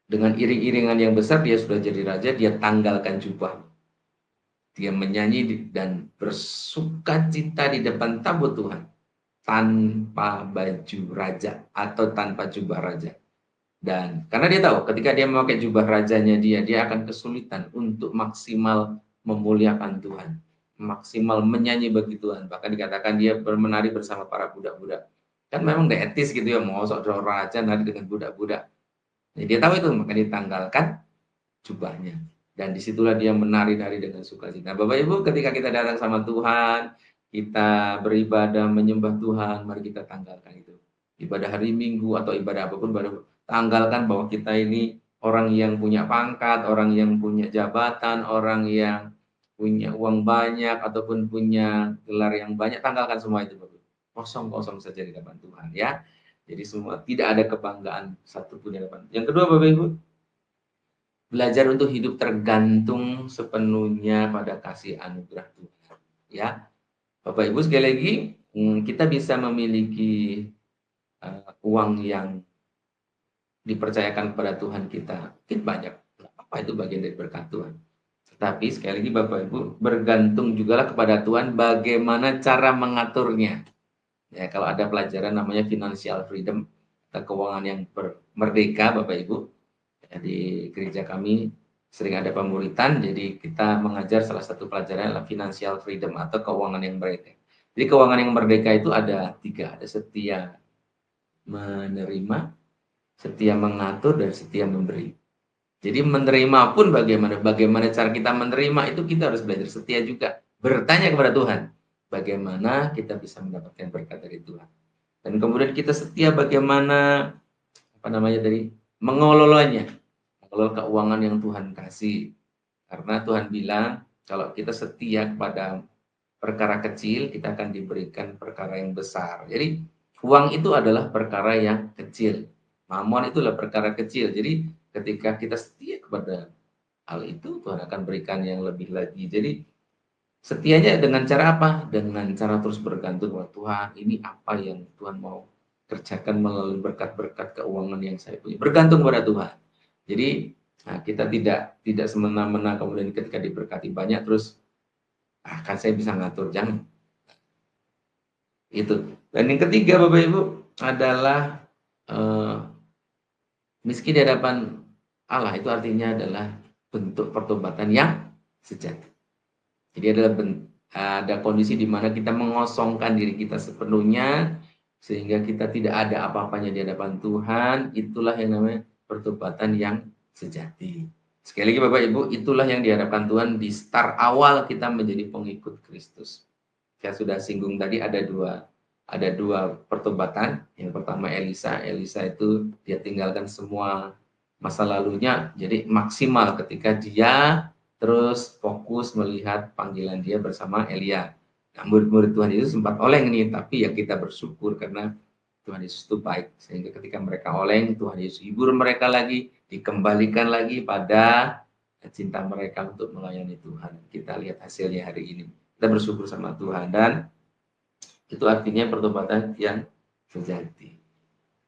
dengan iring-iringan yang besar, dia sudah jadi raja, dia tanggalkan jubah. Dia menyanyi dan bersuka cita di depan tabut Tuhan. Tanpa baju raja atau tanpa jubah raja. Dan karena dia tahu ketika dia memakai jubah rajanya dia akan kesulitan untuk maksimal memuliakan Tuhan. Maksimal menyanyi bagi Tuhan. Bahkan dikatakan dia bermenari bersama para budak-budak. Kan memang tidak etis gitu ya, mau seorang raja nari dengan budak-budak. Jadi dia tahu itu, maka ditanggalkan jubahnya. Dan disitulah dia menari-nari dengan sukacita. Bapak Ibu, ketika kita datang sama Tuhan, kita beribadah, menyembah Tuhan, mari kita tanggalkan itu. Ibadah hari Minggu atau ibadah apapun, tanggalkan bahwa kita ini orang yang punya pangkat, orang yang punya jabatan, orang yang punya uang banyak, ataupun punya gelar yang banyak, tanggalkan semua itu. Kosong-kosong saja di depan Tuhan ya. Jadi semua tidak ada kebanggaan satupun di depan. Yang kedua Bapak Ibu, belajar untuk hidup tergantung sepenuhnya pada kasih anugerah Tuhan. Ya, Bapak Ibu sekali lagi, kita bisa memiliki uang yang dipercayakan kepada Tuhan kita. Mungkin banyak, apa itu bagian dari berkat Tuhan. Tetapi sekali lagi Bapak Ibu, bergantung juga kepada Tuhan bagaimana cara mengaturnya. Ya, kalau ada pelajaran namanya financial freedom, atau keuangan yang merdeka Bapak Ibu, ya, di gereja kami sering ada pemuritan, jadi kita mengajar salah satu pelajaran adalah financial freedom atau keuangan yang merdeka. Jadi keuangan yang merdeka itu ada 3, ada setia menerima, setia mengatur, dan setia memberi. Jadi menerima pun bagaimana cara kita menerima itu kita harus belajar setia juga. Bertanya kepada Tuhan, bagaimana kita bisa mendapatkan berkat dari Tuhan. Dan kemudian kita setia bagaimana mengelolanya mengelola keuangan yang Tuhan kasih. Karena Tuhan bilang, kalau kita setia kepada perkara kecil, kita akan diberikan perkara yang besar. Jadi, uang itu adalah perkara yang kecil. Mamon itulah perkara kecil. Jadi, ketika kita setia kepada hal itu, Tuhan akan berikan yang lebih lagi. Jadi, setianya dengan cara apa? Dengan cara terus bergantung kepada Tuhan. Ini apa yang Tuhan mau kerjakan melalui berkat-berkat keuangan yang saya punya. Bergantung kepada Tuhan. Jadi, nah, kita tidak semena-mena kemudian ketika diberkati banyak terus kan saya bisa ngatur, jangan. Itu. Dan yang ketiga Bapak Ibu adalah eh, miskin di hadapan Allah, itu artinya adalah bentuk pertobatan yang sejati. Jadi ada kondisi di mana kita mengosongkan diri kita sepenuhnya sehingga kita tidak ada apa-apanya di hadapan Tuhan, itulah yang namanya pertobatan yang sejati. Sekali lagi Bapak Ibu, itulah yang diharapkan Tuhan di start awal kita menjadi pengikut Kristus. Saya sudah singgung tadi ada dua pertobatan. Yang pertama Elisa itu dia tinggalkan semua masa lalunya, jadi maksimal ketika dia terus fokus melihat panggilan dia bersama Elia. Nah, murid-murid Tuhan Yesus sempat oleng nih, tapi ya kita bersyukur karena Tuhan Yesus itu baik. Sehingga ketika mereka oleng, Tuhan Yesus hibur mereka lagi, dikembalikan lagi pada cinta mereka untuk melayani Tuhan. Kita lihat hasilnya hari ini. Kita bersyukur sama Tuhan dan itu artinya pertobatan yang sejati.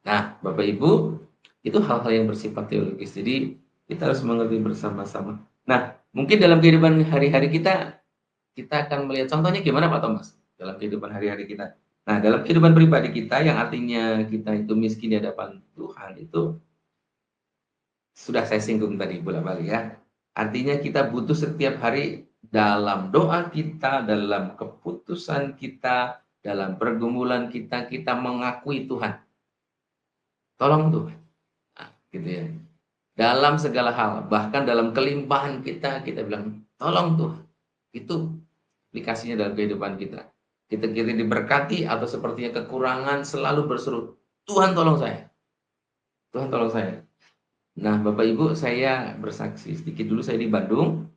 Nah, Bapak Ibu, itu hal-hal yang bersifat teologis. Jadi kita harus mengerti bersama-sama. Nah, mungkin dalam kehidupan hari-hari kita akan melihat contohnya gimana Pak Thomas dalam kehidupan hari-hari kita. Nah, dalam kehidupan pribadi kita yang artinya kita itu miskin di hadapan Tuhan itu sudah saya singgung tadi bolak-balik ya. Artinya kita butuh setiap hari dalam doa kita, dalam keputusan kita, dalam pergumulan kita, kita mengakui Tuhan. Tolong Tuhan. Nah, gitu ya. Dalam segala hal, bahkan dalam kelimpahan kita bilang, tolong Tuhan. Itu aplikasinya dalam kehidupan kita. Kita diberkati atau sepertinya kekurangan, selalu berseru, Tuhan tolong saya. Tuhan tolong saya. Nah, Bapak Ibu, saya bersaksi sedikit dulu, saya di Bandung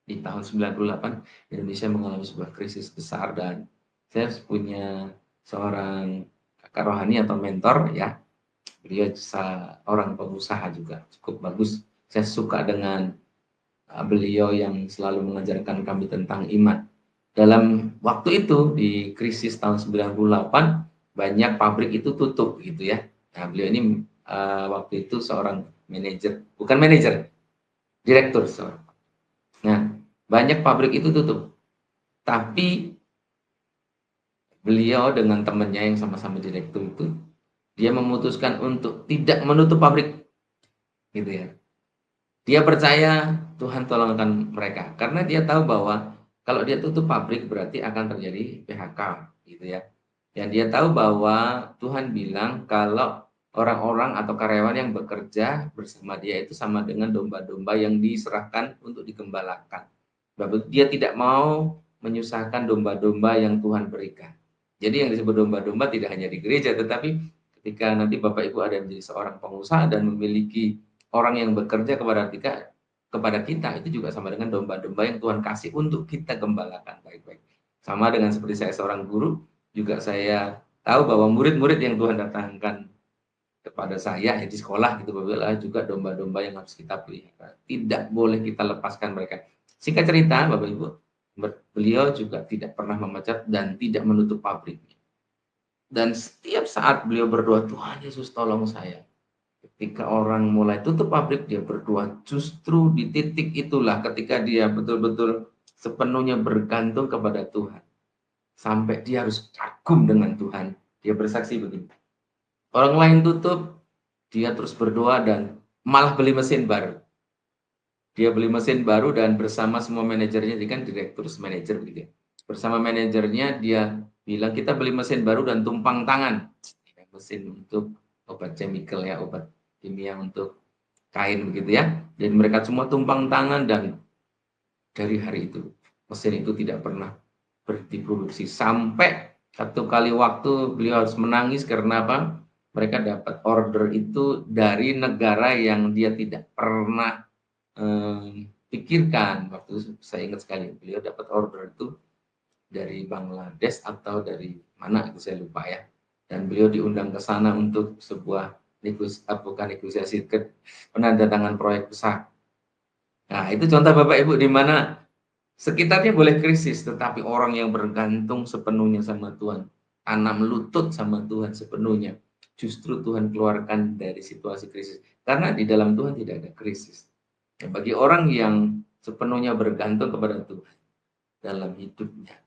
di tahun 98 Indonesia mengalami sebuah krisis besar dan saya punya seorang kakak rohani atau mentor ya. Beliau seorang pengusaha juga cukup bagus. Saya suka dengan beliau yang selalu mengajarkan kami tentang iman. Dalam waktu itu di krisis tahun 98 banyak pabrik itu tutup gitu ya. Nah, beliau ini waktu itu seorang manajer, bukan manajer, direktur seorang. Nah, banyak pabrik itu tutup. Tapi beliau dengan temannya yang sama-sama direktur itu, dia memutuskan untuk tidak menutup pabrik, gitu ya. Dia percaya Tuhan tolongkan mereka, karena dia tahu bahwa kalau dia tutup pabrik berarti akan terjadi PHK, gitu ya. Dan dia tahu bahwa Tuhan bilang kalau orang-orang atau karyawan yang bekerja bersama dia itu sama dengan domba-domba yang diserahkan untuk digembalakan. Dia tidak mau menyusahkan domba-domba yang Tuhan berikan. Jadi yang disebut domba-domba tidak hanya di gereja, tetapi ketika nanti Bapak Ibu ada menjadi seorang pengusaha dan memiliki orang yang bekerja kepada kita itu juga sama dengan domba-domba yang Tuhan kasih untuk kita gembalakan baik-baik. Sama dengan seperti saya seorang guru, juga saya tahu bahwa murid-murid yang Tuhan datangkan kepada saya di sekolah gitu adalah juga domba-domba yang harus kita pelihara. Tidak boleh kita lepaskan mereka. Singkat cerita, Bapak Ibu, beliau juga tidak pernah memecat dan tidak menutup pabriknya. Dan setiap saat beliau berdoa, Tuhan Yesus tolong saya. Ketika orang mulai tutup pabrik, dia berdoa. Justru di titik itulah ketika dia betul-betul sepenuhnya bergantung kepada Tuhan. Sampai dia harus kagum dengan Tuhan. Dia bersaksi begini. Orang lain tutup, dia terus berdoa dan malah beli mesin baru. Dia beli mesin baru dan bersama semua manajernya, dia kan direktur manajer begitu. Bersama manajernya dia bilang kita beli mesin baru dan tumpang tangan. Mesin untuk obat chemical ya, obat kimia untuk kain begitu ya. Dan mereka semua tumpang tangan dan dari hari itu mesin itu tidak pernah berhenti produksi sampai satu kali waktu beliau harus menangis karena apa? mereka dapat order itu dari negara yang dia tidak pernah pikirkan. Waktu itu saya ingat sekali, beliau dapat order itu dari Bangladesh atau dari mana itu saya lupa ya. Dan beliau diundang ke sana untuk sebuah negosiasi penandatangan proyek besar. Nah, itu contoh Bapak Ibu di mana sekitarnya boleh krisis, tetapi orang yang bergantung sepenuhnya sama Tuhan, tanam lutut sama Tuhan sepenuhnya, justru Tuhan keluarkan dari situasi krisis. Karena di dalam Tuhan tidak ada krisis. Ya, bagi orang yang sepenuhnya bergantung kepada Tuhan dalam hidupnya,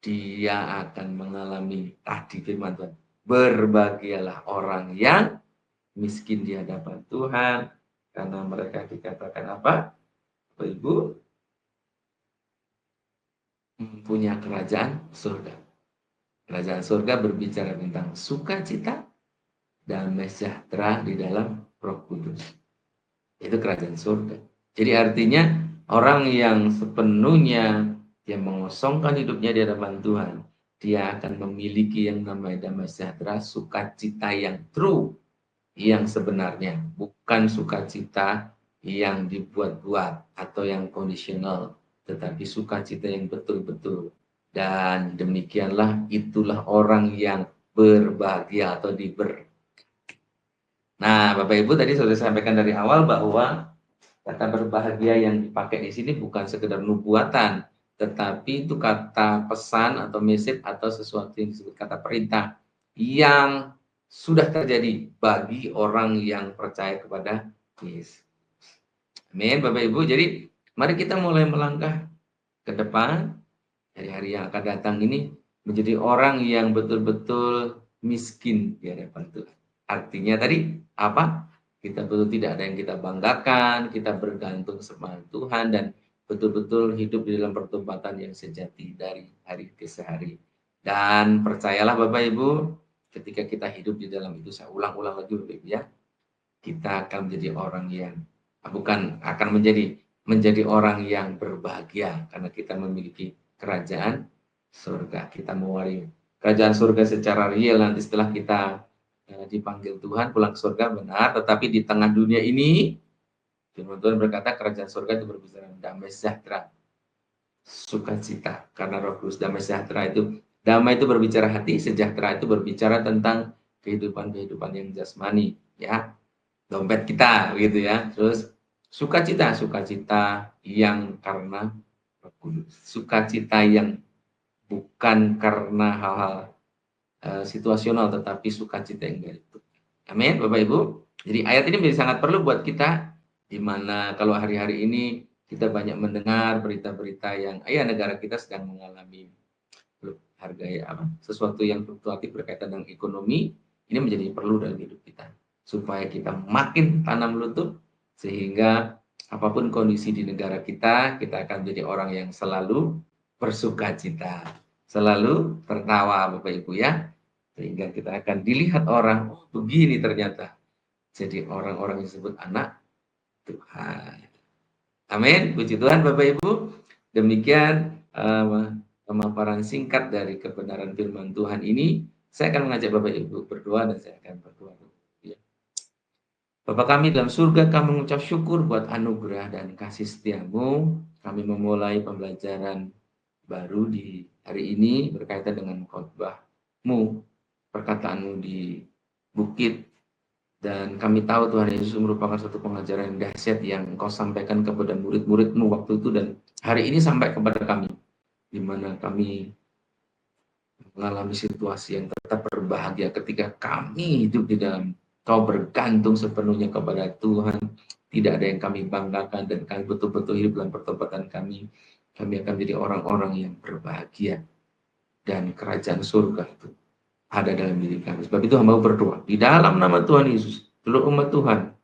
dia akan mengalami tadi firman Tuhan. Berbahagialah orang yang miskin di hadapan Tuhan, karena mereka dikatakan apa? Bapak Ibu, punya kerajaan surga. Kerajaan surga berbicara tentang sukacita, damai sejahtera di dalam Roh Kudus. Itu kerajaan surga. Jadi artinya orang yang sepenuhnya dia mengosongkan hidupnya di hadapan Tuhan, dia akan memiliki yang namanya damai sejahtera, sukacita yang true, yang sebenarnya, bukan sukacita yang dibuat-buat atau yang kondisional, tetapi sukacita yang betul-betul. Dan demikianlah itulah orang yang berbahagia atau Nah, Bapak Ibu tadi sudah sampaikan dari awal bahwa kata berbahagia yang dipakai di sini bukan sekedar nubuatan, tetapi itu kata pesan atau message atau sesuatu yang disebut kata perintah yang sudah terjadi bagi orang yang percaya kepada Yesus. Amin, Bapak Ibu. Jadi, mari kita mulai melangkah ke depan dari hari yang akan datang ini menjadi orang yang betul-betul miskin di hadapan Tuhan. Artinya tadi apa? Kita betul tidak ada yang kita banggakan, kita bergantung sama Tuhan dan betul-betul hidup di dalam pertobatan yang sejati dari hari ke hari. Dan percayalah Bapak Ibu, ketika kita hidup di dalam itu, saya ulang-ulang lagi Bapak Ibu ya, kita akan menjadi orang yang bukan akan menjadi orang yang berbahagia karena kita memiliki kerajaan surga. Kita mewari kerajaan surga secara real nanti setelah kita dipanggil Tuhan pulang ke surga benar, tetapi di tengah dunia ini firman Tuhan berkata kerajaan surga itu berbicara damai sejahtera, sukacita karena Roh Kudus. Damai sejahtera itu, damai itu berbicara hati, sejahtera itu berbicara tentang kehidupan yang jasmani ya, dompet kita gitu ya. Terus sukacita yang karena Roh Kudus, sukacita yang bukan karena hal-hal situasional, tetapi sukacita yang dari itu. Amin, Bapak Ibu. Jadi ayat ini menjadi sangat perlu buat kita, di mana kalau hari-hari ini kita banyak mendengar berita-berita yang negara kita sedang mengalami harga sesuatu yang fluktuatif berkaitan dengan ekonomi, ini menjadi perlu dalam hidup kita supaya kita makin tanam lutut sehingga apapun kondisi di negara kita akan menjadi orang yang selalu bersukacita, selalu tertawa Bapak Ibu ya, sehingga kita akan dilihat orang, oh begini ternyata jadi orang-orang yang disebut anak Tuhan. Amin, puji Tuhan Bapak Ibu. Demikian pemaparan singkat dari kebenaran firman Tuhan ini. Saya akan mengajak Bapak Ibu berdoa dan saya akan berdoa. Bapa kami dalam surga, kami mengucap syukur buat anugerah dan kasih setiamu. Kami memulai pembelajaran baru di hari ini berkaitan dengan khotbahmu, perkataanmu di bukit. Dan kami tahu Tuhan Yesus merupakan satu pengajaran yang dahsyat yang Engkau sampaikan kepada murid-murid-Mu waktu itu dan hari ini sampai kepada kami, di mana kami mengalami situasi yang tetap berbahagia ketika kami hidup di dalam Kau bergantung sepenuhnya kepada Tuhan. Tidak ada yang kami banggakan dan kami betul-betul hidup dalam pertobatan kami. Kami akan menjadi orang-orang yang berbahagia dan kerajaan surga itu ada dalam diri kami. Sebab itu hamba berdoa di dalam nama Tuhan Yesus, seluruh umat Tuhan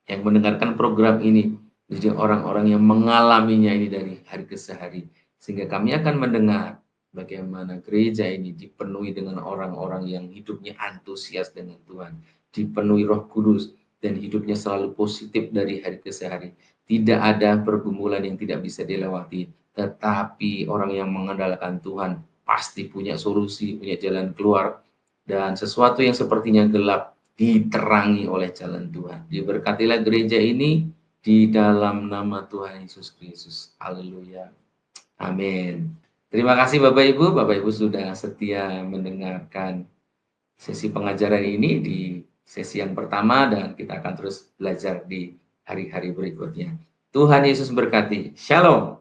yang mendengarkan program ini menjadi orang-orang yang mengalaminya ini dari hari ke hari, sehingga kami akan mendengar bagaimana gereja ini dipenuhi dengan orang-orang yang hidupnya antusias dengan Tuhan, dipenuhi Roh Kudus dan hidupnya selalu positif dari hari ke hari. Tidak ada pergumulan yang tidak bisa dilewati, tetapi orang yang mengandalkan Tuhan pasti punya solusi, punya jalan keluar, dan sesuatu yang sepertinya gelap diterangi oleh jalan Tuhan. Diberkatilah gereja ini di dalam nama Tuhan Yesus Kristus. Haleluya. Amin. Terima kasih Bapak Ibu sudah setia mendengarkan sesi pengajaran ini di sesi yang pertama dan kita akan terus belajar di hari-hari berikutnya. Tuhan Yesus berkati. Shalom.